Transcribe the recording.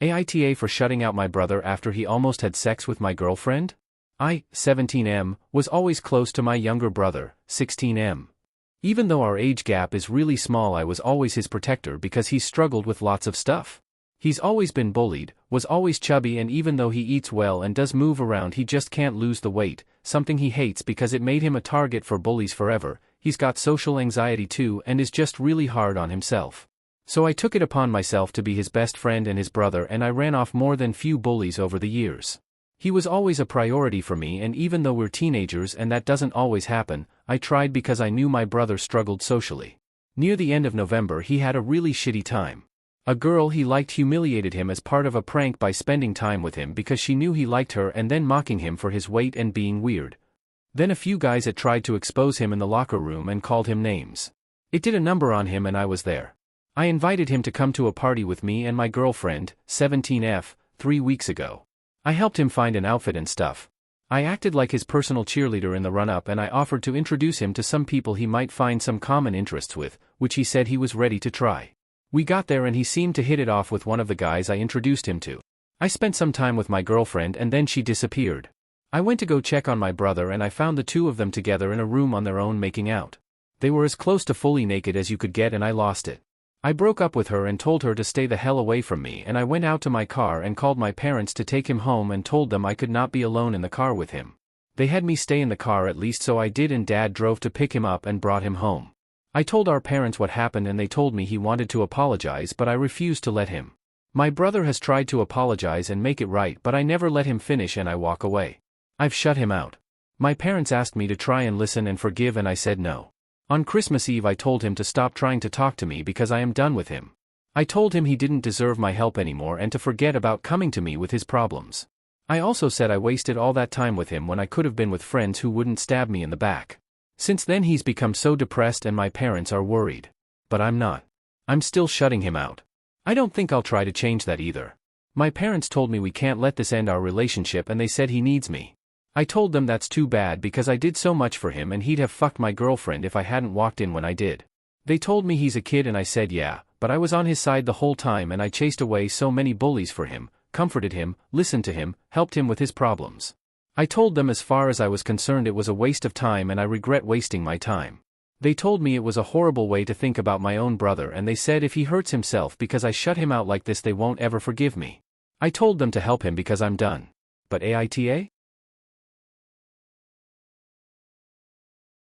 AITA for shutting out my brother after he almost had sex with my girlfriend? I, 17M, was always close to my younger brother, 16M. Even though our age gap is really small, I was always his protector because he's struggled with lots of stuff. He's always been bullied, was always chubby, and even though he eats well and does move around, he just can't lose the weight, something he hates because it made him a target for bullies forever. He's got social anxiety too and is just really hard on himself. So I took it upon myself to be his best friend and his brother, and I ran off more than few bullies over the years. He was always a priority for me, and even though we're teenagers and that doesn't always happen, I tried because I knew my brother struggled socially. Near the end of November he had a really shitty time. A girl he liked humiliated him as part of a prank by spending time with him because she knew he liked her and then mocking him for his weight and being weird. Then a few guys had tried to expose him in the locker room and called him names. It did a number on him and I was there. I invited him to come to a party with me and my girlfriend, 17F, 3 weeks ago. I helped him find an outfit and stuff. I acted like his personal cheerleader in the run-up, and I offered to introduce him to some people he might find some common interests with, which he said he was ready to try. We got there and he seemed to hit it off with one of the guys I introduced him to. I spent some time with my girlfriend and then she disappeared. I went to go check on my brother and I found the two of them together in a room on their own making out. They were as close to fully naked as you could get and I lost it. I broke up with her and told her to stay the hell away from me, and I went out to my car and called my parents to take him home and told them I could not be alone in the car with him. They had me stay in the car at least, so I did, and Dad drove to pick him up and brought him home. I told our parents what happened and they told me he wanted to apologize, but I refused to let him. My brother has tried to apologize and make it right, but I never let him finish and I walk away. I've shut him out. My parents asked me to try and listen and forgive and I said no. On Christmas Eve I told him to stop trying to talk to me because I am done with him. I told him he didn't deserve my help anymore and to forget about coming to me with his problems. I also said I wasted all that time with him when I could have been with friends who wouldn't stab me in the back. Since then he's become so depressed and my parents are worried. But I'm not. I'm still shutting him out. I don't think I'll try to change that either. My parents told me we can't let this end our relationship and they said he needs me. I told them that's too bad because I did so much for him and he'd have fucked my girlfriend if I hadn't walked in when I did. They told me he's a kid and I said yeah, but I was on his side the whole time and I chased away so many bullies for him, comforted him, listened to him, helped him with his problems. I told them as far as I was concerned it was a waste of time and I regret wasting my time. They told me it was a horrible way to think about my own brother and they said if he hurts himself because I shut him out like this they won't ever forgive me. I told them to help him because I'm done. But AITA?